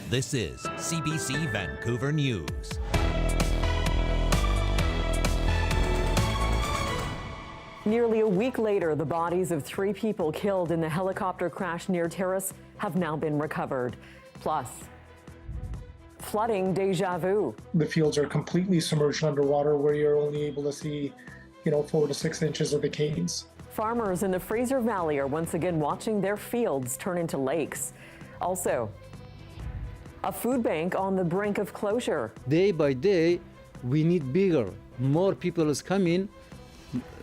This is CBC Vancouver News. Nearly a week later, the bodies of 3 people killed in the helicopter crash near Terrace have now been recovered. Plus, flooding deja vu. The fields are completely submerged underwater where you're only able to see, 4 to 6 inches of the canes. Farmers in the Fraser Valley are once again watching their fields turn into lakes. Also, a food bank on the brink of closure. Day by day, we need bigger. More people is coming,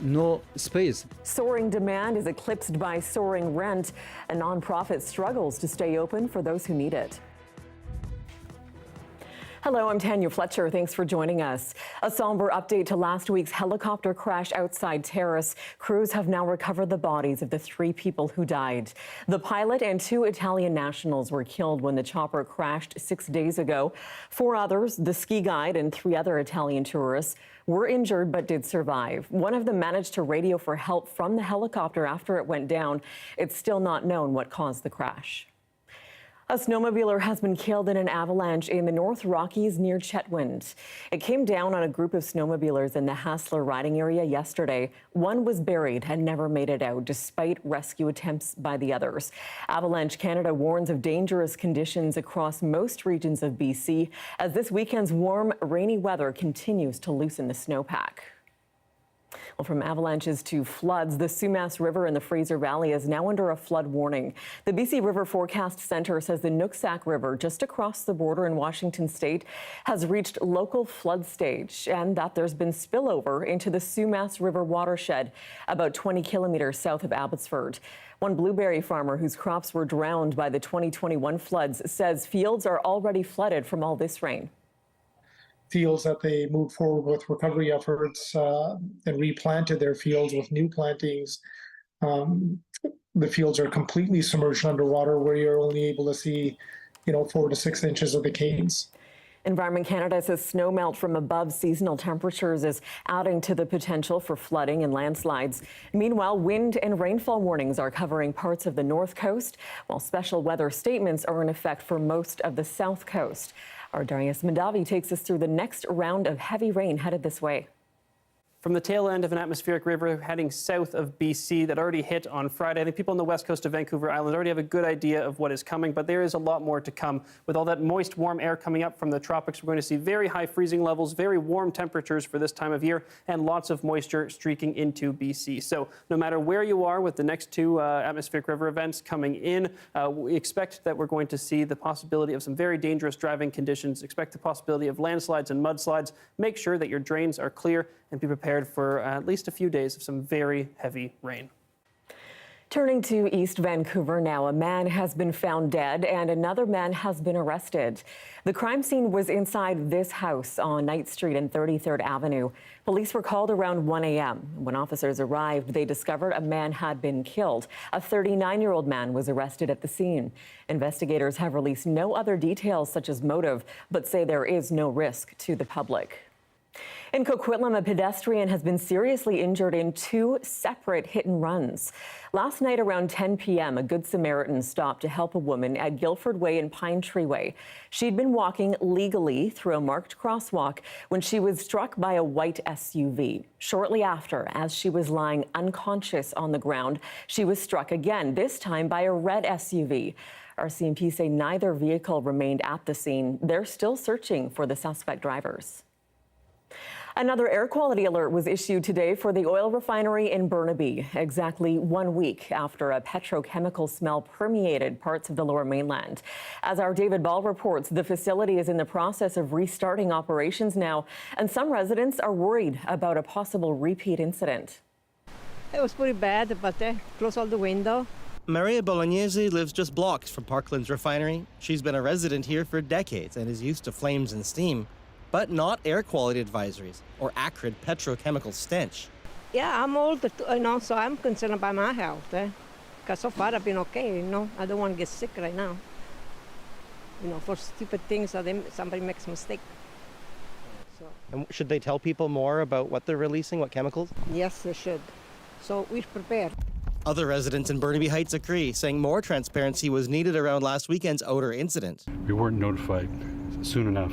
no space. Soaring demand is eclipsed by soaring rent. A nonprofit struggles to stay open for those who need it. Hello, I'm Tanya Fletcher. Thanks for joining us. A somber update to last week's helicopter crash outside Terrace. Crews have now recovered the bodies of the 3 people who died. The pilot and 2 Italian nationals were killed when the chopper crashed 6 days ago. 4 others, the ski guide and 3 other Italian tourists, were injured but did survive. One of them managed to radio for help from the helicopter after it went down. It's still not known what caused the crash. A snowmobiler has been killed in an avalanche in the North Rockies near Chetwynd. It came down on a group of snowmobilers in the Hassler riding area yesterday. One was buried and never made it out, despite rescue attempts by the others. Avalanche Canada warns of dangerous conditions across most regions of BC as this weekend's warm, rainy weather continues to loosen the snowpack. Well, from avalanches to floods, the Sumas River in the Fraser Valley is now under a flood warning. The BC River Forecast Centre says the Nooksack River, just across the border in Washington state, has reached local flood stage and that there's been spillover into the Sumas River watershed, about 20 kilometers south of Abbotsford. One blueberry farmer whose crops were drowned by the 2021 floods says fields are already flooded from all this rain. Fields that they moved forward with recovery efforts and replanted their fields with new plantings. The fields are completely submerged underwater where you're only able to see, 4 to 6 inches of the canes. Environment Canada says snowmelt from above seasonal temperatures is adding to the potential for flooding and landslides. Meanwhile, wind and rainfall warnings are covering parts of the North Coast, while special weather statements are in effect for most of the South Coast. Our Darius Mandavi takes us through the next round of heavy rain headed this way. From the tail end of an atmospheric river heading south of BC that already hit on Friday. I think people on the west coast of Vancouver Island already have a good idea of what is coming, but there is a lot more to come. With all that moist, warm air coming up from the tropics, we're going to see very high freezing levels, very warm temperatures for this time of year, and lots of moisture streaking into BC. So no matter where you are with the next 2 atmospheric river events coming in, we expect that we're going to see the possibility of some very dangerous driving conditions, expect the possibility of landslides and mudslides. Make sure that your drains are clear and be prepared for at least a few days of some very heavy rain. Turning to East Vancouver now, a man has been found dead and another man has been arrested. The crime scene was inside this house on Knight Street and 33rd Avenue. Police were called around 1 a.m. When officers arrived, they discovered a man had been killed. A 39-year-old man was arrested at the scene. Investigators have released no other details such as motive, but say there is no risk to the public. In Coquitlam, a pedestrian has been seriously injured in 2 separate hit-and-runs. Last night around 10 p.m., a Good Samaritan stopped to help a woman at Guildford Way and Pine Tree Way. She'd been walking legally through a marked crosswalk when she was struck by a white SUV. Shortly after, as she was lying unconscious on the ground, she was struck again, this time by a red SUV. RCMP say neither vehicle remained at the scene. They're still searching for the suspect drivers. Another air quality alert was issued today for the oil refinery in Burnaby, exactly 1 week after a petrochemical smell permeated parts of the Lower Mainland. As our David Ball reports, the facility is in the process of restarting operations now, and some residents are worried about a possible repeat incident. It was pretty bad, but they closed all the windows. Maria Bolognese lives just blocks from Parkland's refinery. She's been a resident here for decades and is used to flames and steam, but not air quality advisories or acrid petrochemical stench. Yeah, I'm old, so I'm concerned about my health. Because so far I've been okay, I don't want to get sick right now. For stupid things that somebody makes a mistake. So. And should they tell people more about what they're releasing, what chemicals? Yes, they should. So we're prepared. Other residents in Burnaby Heights agree, saying more transparency was needed around last weekend's odor incident. We weren't notified soon enough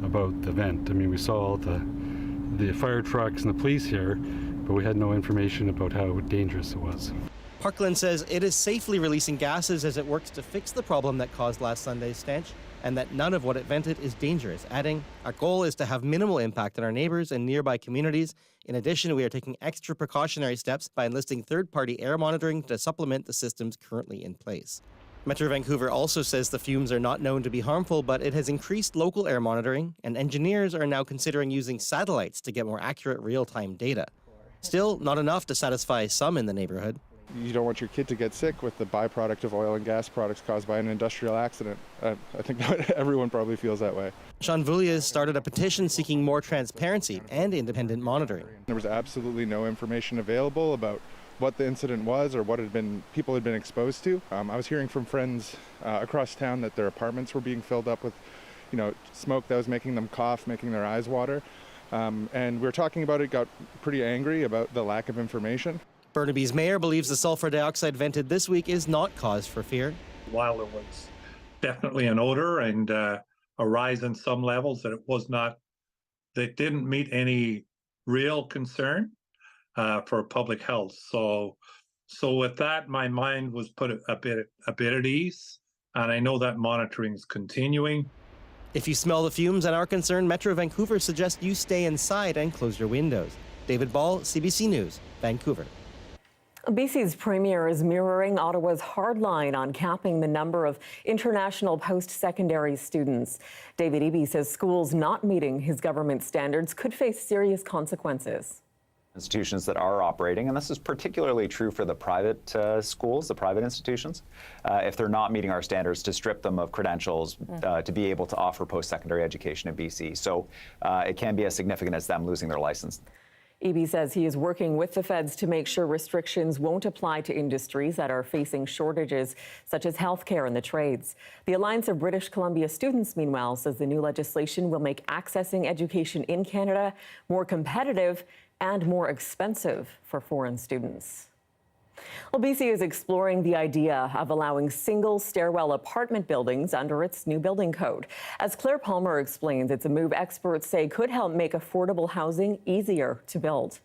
about the event. I mean, we saw all the fire trucks and the police here, but we had no information about how dangerous it was. Parkland says it is safely releasing gases as it works to fix the problem that caused last Sunday's stench, and that none of what it vented is dangerous, adding, "Our goal is to have minimal impact on our neighbors and nearby communities. In addition, we are taking extra precautionary steps by enlisting third-party air monitoring to supplement the systems currently in place." Metro Vancouver also says the fumes are not known to be harmful, but it has increased local air monitoring, and engineers are now considering using satellites to get more accurate real-time data. Still, not enough to satisfy some in the neighborhood. You don't want your kid to get sick with the byproduct of oil and gas products caused by an industrial accident. I think everyone probably feels that way. Sean Voulias started a petition seeking more transparency and independent monitoring. There was absolutely no information available about what the incident was or what people had been exposed to. I was hearing from friends across town that their apartments were being filled up with, smoke that was making them cough, making their eyes water. And we were talking about it, got pretty angry about the lack of information. Burnaby's mayor believes the sulfur dioxide vented this week is not cause for fear. While there was definitely an odor and a rise in some levels, that didn't meet any real concern for public health. So with that, my mind was put a bit at ease, and I know that monitoring is continuing. If you smell the fumes and are concerned, Metro Vancouver suggests you stay inside and close your windows. David Ball, CBC News, Vancouver. BC's premier is mirroring Ottawa's hard line on capping the number of international post-secondary students. David Eby says schools not meeting his government standards could face serious consequences. Institutions that are operating, and this is particularly true for the private schools, the private institutions, if they're not meeting our standards, to strip them of credentials to be able to offer post-secondary education in BC. So it can be as significant as them losing their license. Eby says he is working with the feds to make sure restrictions won't apply to industries that are facing shortages, such as healthcare and the trades. The Alliance of British Columbia Students, meanwhile, says the new legislation will make accessing education in Canada more competitive and more expensive for foreign students. Well, BC is exploring the idea of allowing single stairwell apartment buildings under its new building code. As Claire Palmer explains, it's a move experts say could help make affordable housing easier to build.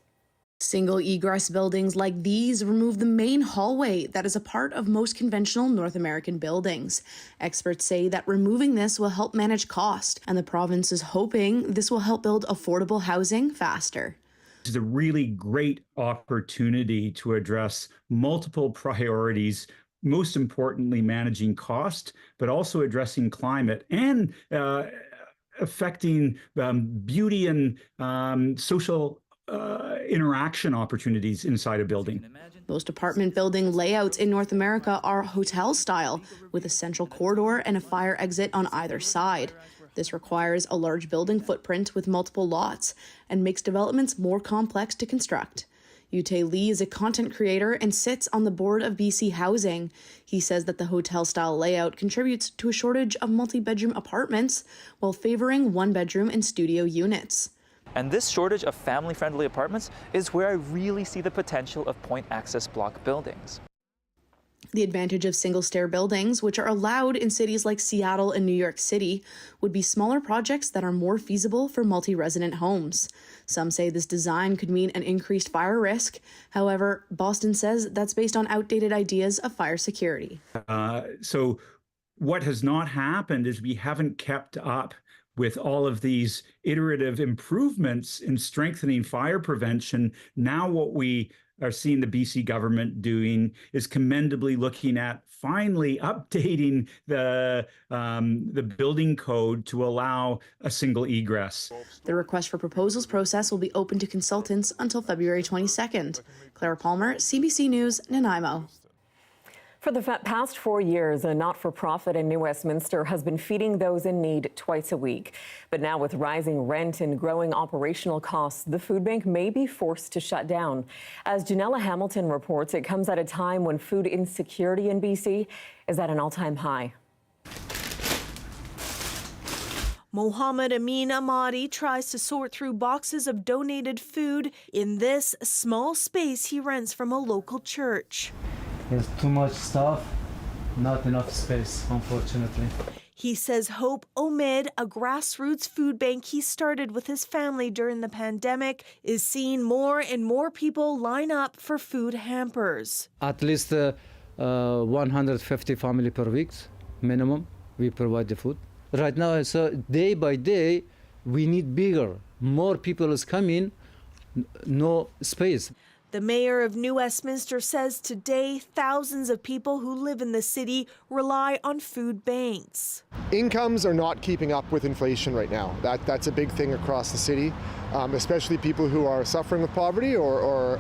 Single egress buildings like these remove the main hallway that is a part of most conventional North American buildings. Experts say that removing this will help manage cost, and the province is hoping this will help build affordable housing faster. It's a really great opportunity to address multiple priorities, most importantly managing cost, but also addressing climate and affecting beauty and social interaction opportunities inside a building. Most apartment building layouts in North America are hotel style, with a central corridor and a fire exit on either side. This requires a large building footprint with multiple lots and makes developments more complex to construct. Yute Lee is a content creator and sits on the board of BC Housing. He says that the hotel-style layout contributes to a shortage of multi-bedroom apartments while favoring one-bedroom and studio units. And this shortage of family-friendly apartments is where I really see the potential of point access block buildings. The advantage of single-stair buildings, which are allowed in cities like Seattle and New York City, would be smaller projects that are more feasible for multi-resident homes. Some say this design could mean an increased fire risk. However, Boston says that's based on outdated ideas of fire security. So what has not happened is we haven't kept up with all of these iterative improvements in strengthening fire prevention. Now what we are seeing the BC government doing is commendably looking at finally updating the building code to allow a single egress. The request for proposals process will be open to consultants until February 22nd. Claire Palmer, CBC News, Nanaimo. For the past 4 years, a not-for-profit in New Westminster has been feeding those in need twice a week. But now with rising rent and growing operational costs, the food bank may be forced to shut down. As Janella Hamilton reports, it comes at a time when food insecurity in BC is at an all-time high. Mohammed Amin Ahmadi tries to sort through boxes of donated food in this small space he rents from a local church. There's too much stuff, not enough space, unfortunately. He says Hope Omid, a grassroots food bank he started with his family during the pandemic, is seeing more and more people line up for food hampers. At least 150 family per week, minimum, we provide the food. Right now, so day by day, we need bigger. More people is coming, no space. The mayor of New Westminster says today thousands of people who live in the city rely on food banks. Incomes are not keeping up with inflation right now. That's a big thing across the city, especially people who are suffering with poverty or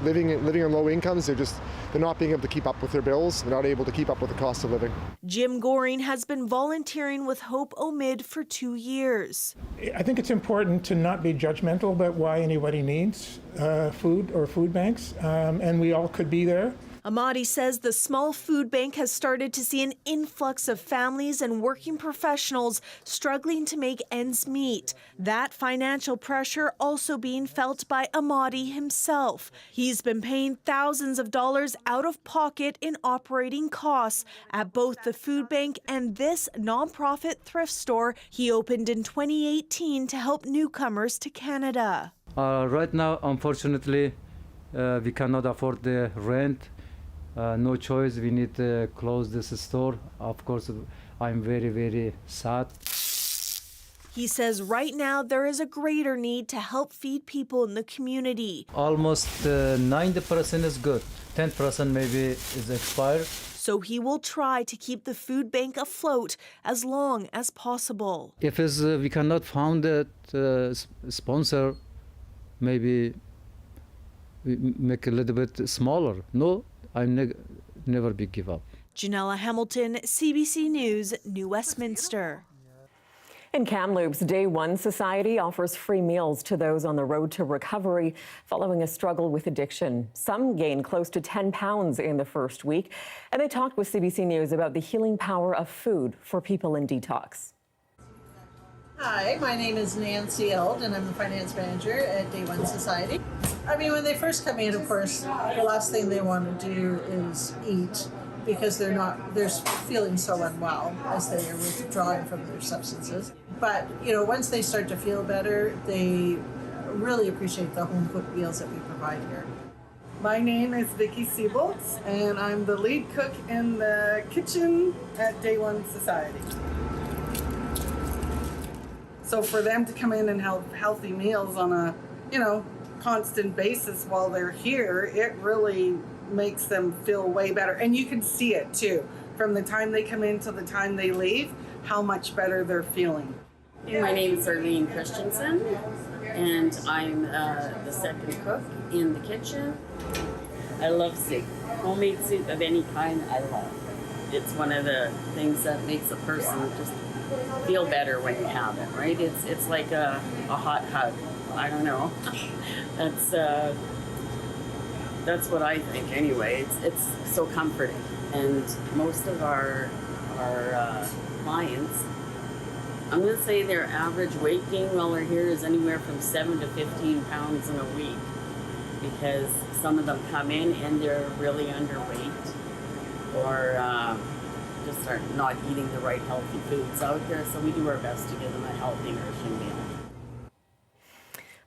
living on low incomes. They're not being able to keep up with their bills. They're not able to keep up with the cost of living. Jim Goring has been volunteering with Hope Omid for 2 years. I think it's important to not be judgmental about why anybody needs food or food banks, and we all could be there. Ahmadi says the small food bank has started to see an influx of families and working professionals struggling to make ends meet. That financial pressure also being felt by Ahmadi himself. He's been paying thousands of dollars out of pocket in operating costs at both the food bank and this nonprofit thrift store he opened in 2018 to help newcomers to Canada. Right now, unfortunately, we cannot afford the rent. No choice, we need to close this store. Of course, I'm very, very sad. He says right now there is a greater need to help feed people in the community. Almost 90% is good. 10% maybe is expired. So he will try to keep the food bank afloat as long as possible. If we cannot find a sponsor, maybe we make a little bit smaller. No, I never be give up. Janella Hamilton, CBC News, New Westminster. In Kamloops, Day One Society offers free meals to those on the road to recovery following a struggle with addiction. Some gained close to 10 pounds in the first week, and they talked with CBC News about the healing power of food for people in detox. Hi, my name is Nancy Eld, and I'm the finance manager at Day One Society. I mean, when they first come in, of course, the last thing they want to do is eat because they're feeling so unwell as they are withdrawing from their substances. But, once they start to feel better, they really appreciate the home-cooked meals that we provide here. My name is Vicki Siebold's, and I'm the lead cook in the kitchen at Day One Society. So for them to come in and have healthy meals on a, constant basis while they're here, it really makes them feel way better. And you can see it too, from the time they come in to the time they leave, how much better they're feeling. My name is Arlene Christensen, and I'm the second cook in the kitchen. I love soup. Homemade soup of any kind, I love. It's one of the things that makes a person just feel better when you have it, right? It's like a hot hug. I don't know. That's what I think anyway. It's so comforting. And most of our clients, I'm going to say their average weight gain while they're here is anywhere from 7 to 15 pounds in a week, because some of them come in and they're really underweight or just are not eating the right healthy foods out there. So we do our best to give them a healthy, nourishing meal.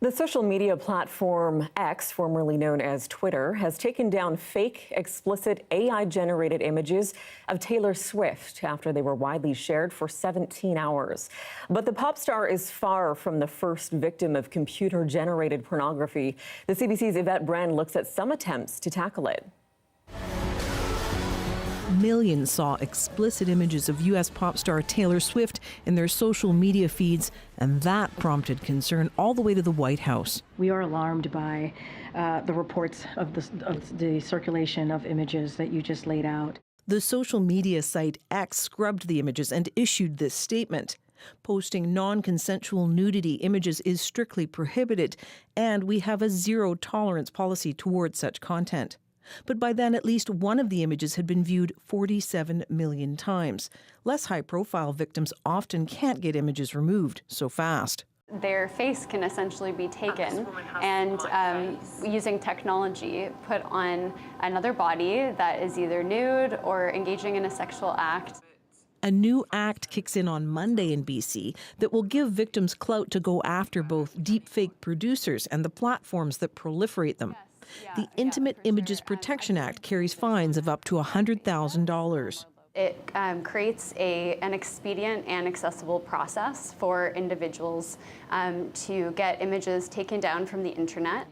The social media platform X, formerly known as Twitter, has taken down fake, explicit AI-generated images of Taylor Swift after they were widely shared for 17 hours. But the pop star is far from the first victim of computer-generated pornography. The CBC's Yvette Brand looks at some attempts to tackle it. Millions saw explicit images of U.S. pop star Taylor Swift in their social media feeds, and that prompted concern all the way to the White House. We are alarmed by the reports of the circulation of images that you just laid out. The social media site X scrubbed the images and issued this statement. Posting non-consensual nudity images is strictly prohibited, and we have a zero-tolerance policy towards such content. But by then, at least one of the images had been viewed 47 million times. Less high-profile victims often can't get images removed so fast. Their face can essentially be taken and using technology put on another body that is either nude or engaging in a sexual act. A new act kicks in on Monday in BC that will give victims clout to go after both deepfake producers and the platforms that proliferate them. The Intimate Images Protection Act carries fines of up to $100,000. It creates an expedient and accessible process for individuals to get images taken down from the internet.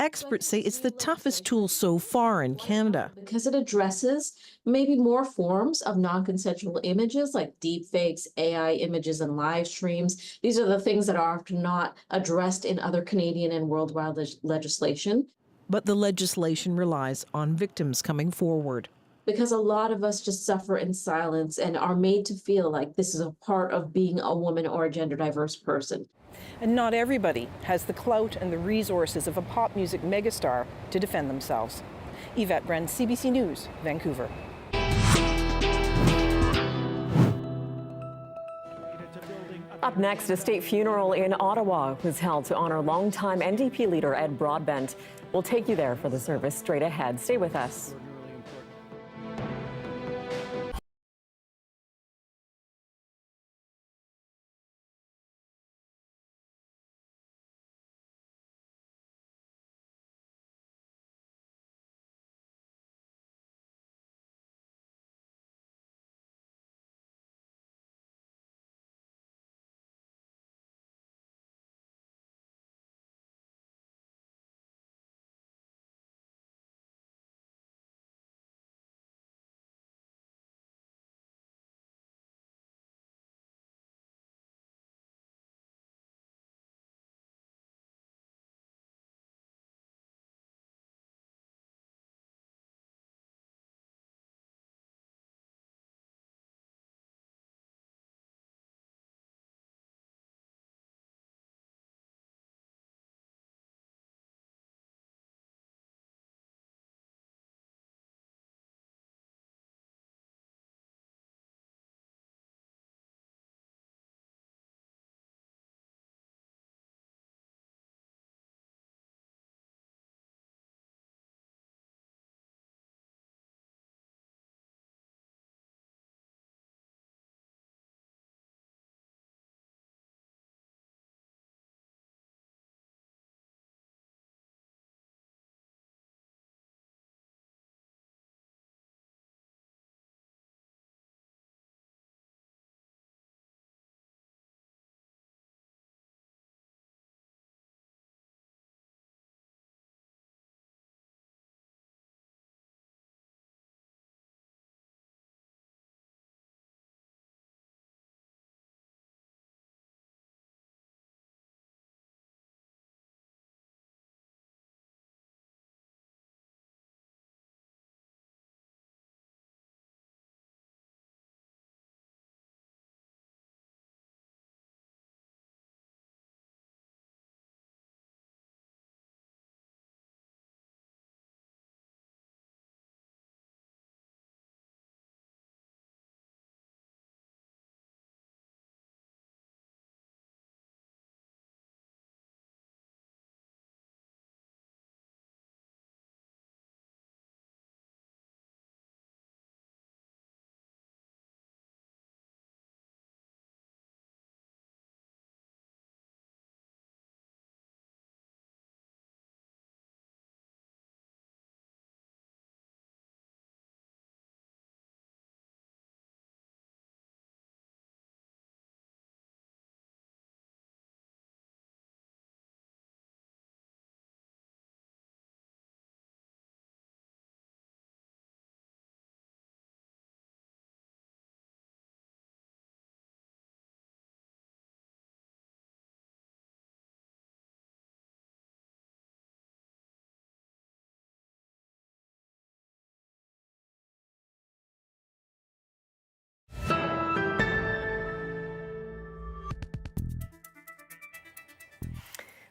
Experts say it's the toughest tool so far in Canada. Because it addresses maybe more forms of non-consensual images like deepfakes, AI images, and live streams. These are the things that are often not addressed in other Canadian and worldwide legislation. But the legislation relies on victims coming forward. Because a lot of us just suffer in silence and are made to feel like this is a part of being a woman or a gender diverse person. And not everybody has the clout and the resources of a pop music megastar to defend themselves. Yvette Bren, CBC News, Vancouver. Up next, a state funeral in Ottawa was held to honor longtime NDP leader Ed Broadbent. We'll take you there for the service straight ahead. Stay with us.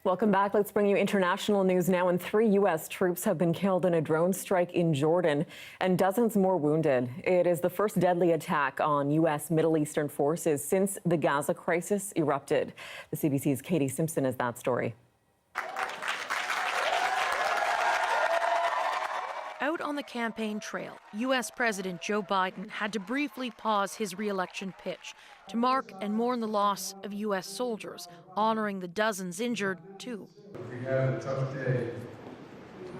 Welcome back. Let's bring you international news now. And 3 U.S. troops have been killed in a drone strike in Jordan and dozens more wounded. It is the first deadly attack on U.S. Middle Eastern forces since the Gaza crisis erupted. The CBC's Katie Simpson has that story. Out on the campaign trail, U.S. President Joe Biden had to briefly pause his re-election pitch to mark and mourn the loss of U.S. soldiers, honoring the dozens injured, too. We had a tough day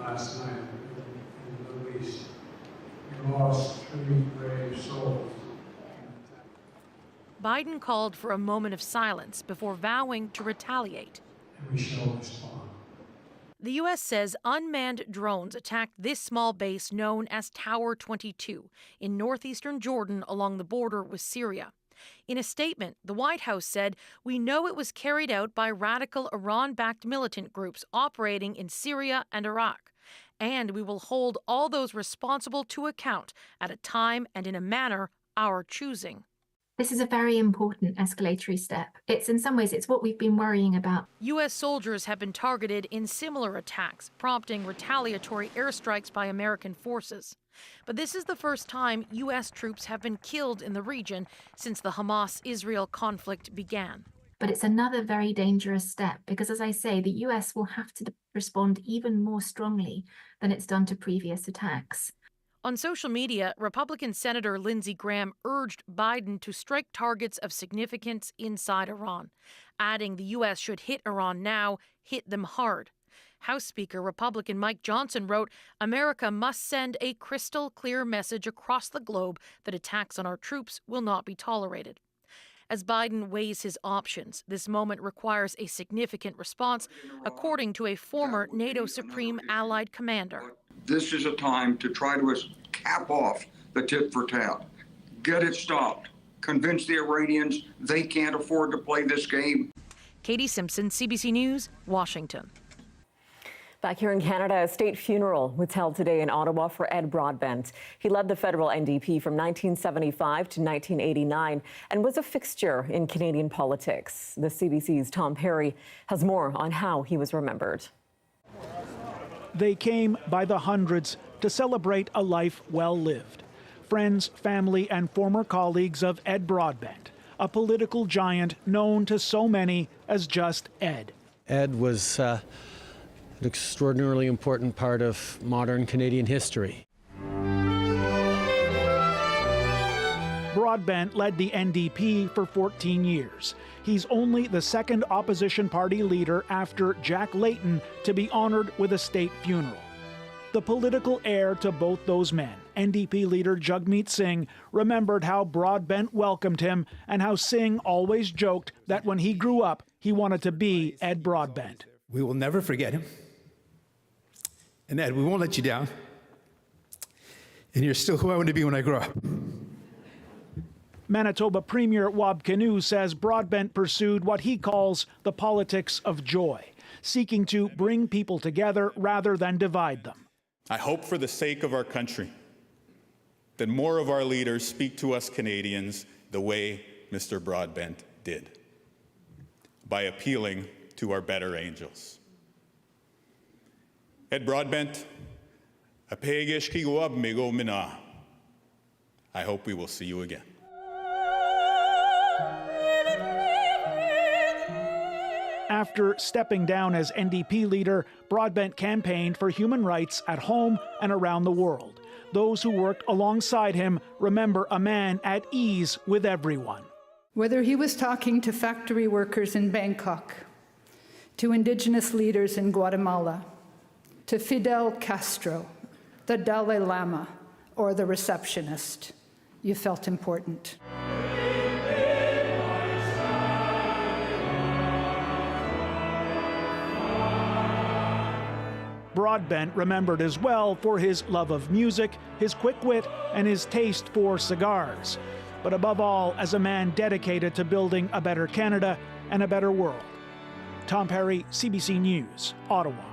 last night in the Middle East. We lost 3 brave souls. Biden called for a moment of silence before vowing to retaliate. And we shall respond. The U.S. says unmanned drones attacked this small base known as Tower 22 in northeastern Jordan along the border with Syria. In a statement, the White House said, "We know it was carried out by radical Iran-backed militant groups operating in Syria and Iraq, and we will hold all those responsible to account at a time and in a manner our choosing." This is a very important escalatory step. In some ways, it's what we've been worrying about. U.S. soldiers have been targeted in similar attacks, prompting retaliatory airstrikes by American forces. But this is the first time U.S. troops have been killed in the region since the Hamas-Israel conflict began. But it's another very dangerous step because, as I say, the U.S. will have to respond even more strongly than it's done to previous attacks. On social media, Republican Senator Lindsey Graham urged Biden to strike targets of significance inside Iran, adding the U.S. should hit Iran now, hit them hard. House Speaker Republican Mike Johnson wrote, "America must send a crystal clear message across the globe that attacks on our troops will not be tolerated." As Biden weighs his options, this moment requires a significant response, according to a former NATO Supreme Allied commander. This is a time to try to cap off the tit for tat. Get it stopped. Convince the Iranians they can't afford to play this game. Katie Simpson, CBC News, Washington. Back here in Canada, a state funeral was held today in Ottawa for Ed Broadbent. He led the federal NDP from 1975 to 1989 and was a fixture in Canadian politics. The CBC's Tom Perry has more on how he was remembered. They came by the hundreds to celebrate a life well lived. Friends, family, and former colleagues of Ed Broadbent, a political giant known to so many as just Ed. Ed was an extraordinarily important part of modern Canadian history. Broadbent led the NDP for 14 years. He's only the second opposition party leader after Jack Layton to be honored with a state funeral. The political heir to both those men, NDP leader Jagmeet Singh, remembered how Broadbent welcomed him and how Singh always joked that when he grew up, he wanted to be Ed Broadbent. We will never forget him. And Ed, we won't let you down. And you're still who I want to be when I grow up. Manitoba Premier Wab Kinew says Broadbent pursued what he calls the politics of joy, seeking to bring people together rather than divide them. I hope for the sake of our country that more of our leaders speak to us Canadians the way Mr. Broadbent did, by appealing to our better angels. Ed Broadbent, I hope we will see you again. After stepping down as NDP leader, Broadbent campaigned for human rights at home and around the world. Those who worked alongside him remember a man at ease with everyone. Whether he was talking to factory workers in Bangkok, to indigenous leaders in Guatemala, to Fidel Castro, the Dalai Lama, or the receptionist, you felt important. Broadbent remembered as well for his love of music, his quick wit, and his taste for cigars. But above all, as a man dedicated to building a better Canada and a better world. Tom Perry, CBC News, Ottawa.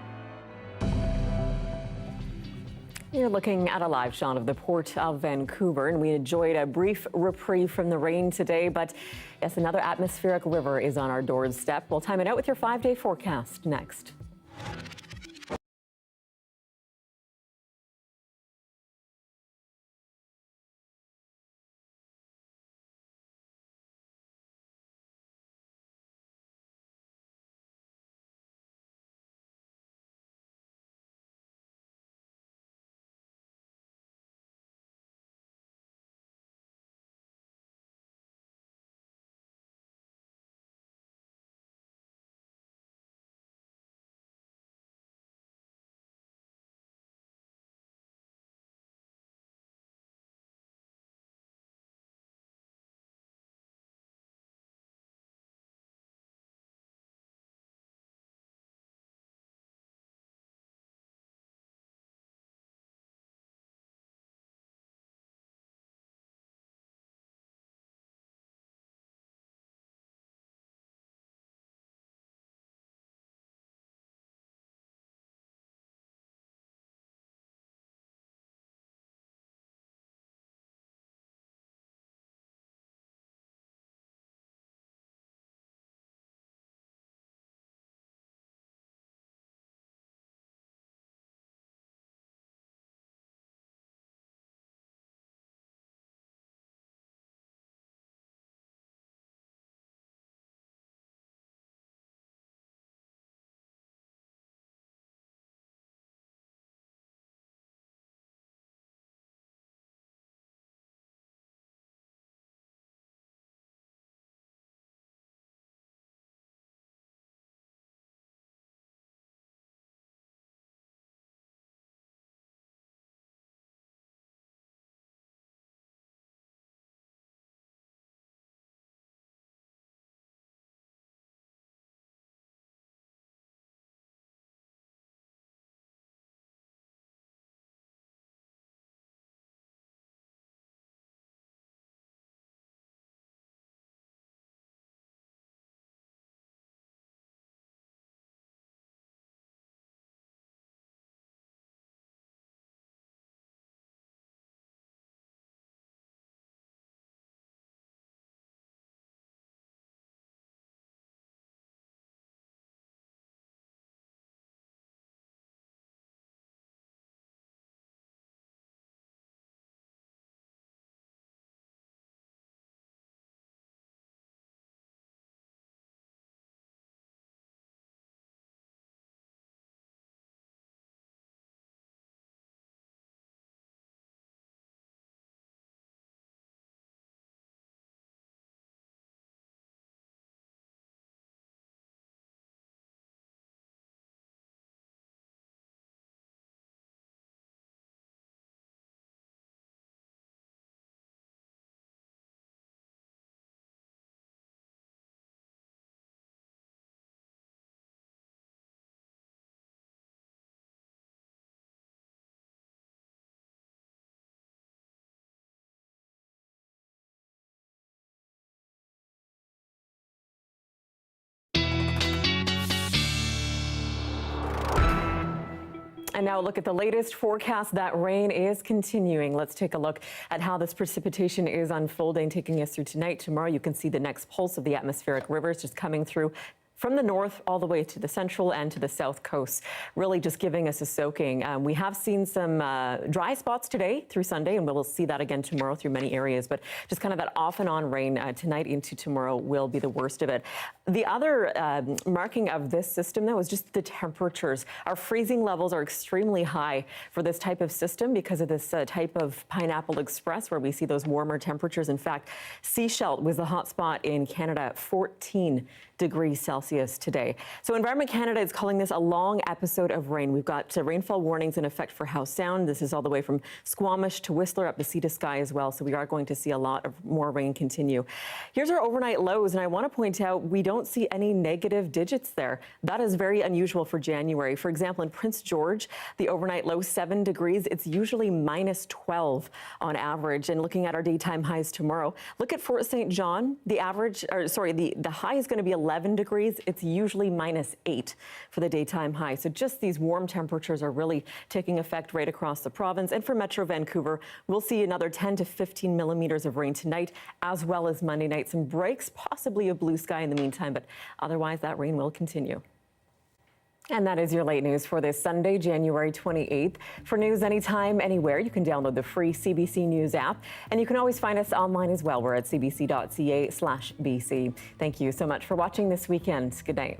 You're looking at a live shot of the Port of Vancouver, and we enjoyed a brief reprieve from the rain today, but yes, another atmospheric river is on our doorstep. We'll time it out with your 5-day forecast next. And now look at the latest forecast. That rain is continuing. Let's take a look at how this precipitation is unfolding, taking us through tonight. Tomorrow, you can see the next pulse of the atmospheric rivers just coming through from the north all the way to the central and to the south coast, really just giving us a soaking. We have seen some dry spots today through Sunday, and we'll see that again tomorrow through many areas, but just kind of that off and on rain tonight into tomorrow will be the worst of it. The other marking of this system, though, is just the temperatures. Our freezing levels are extremely high for this type of system because of this type of Pineapple Express, where we see those warmer temperatures. In fact, Sechelt was the hot spot in Canada, 14 degrees Celsius today. So Environment Canada is calling this a long episode of rain. We've got rainfall warnings in effect for Howe Sound. This is all the way from Squamish to Whistler up to Sea to Sky as well. So we are going to see a lot of more rain continue. Here's our overnight lows, and I want to point out we don't see any negative digits there. That is very unusual for January. For example, in Prince George, the overnight low 7 degrees. It's usually minus 12 on average. And looking at our daytime highs tomorrow, look at Fort St. John. The high is going to be 11 degrees. Chelsea's, it's usually -8 for the daytime high. So just these warm temperatures are really taking effect right across the province. And for Metro Vancouver, we'll see another 10 to 15 millimeters of rain tonight, as well as Monday night. Some breaks, possibly a blue sky in the meantime, but otherwise that rain will continue. And that is your late news for this Sunday, January 28th. For news anytime, anywhere, you can download the free CBC News app. And you can always find us online as well. We're at cbc.ca/BC. Thank you so much for watching this weekend. Good night.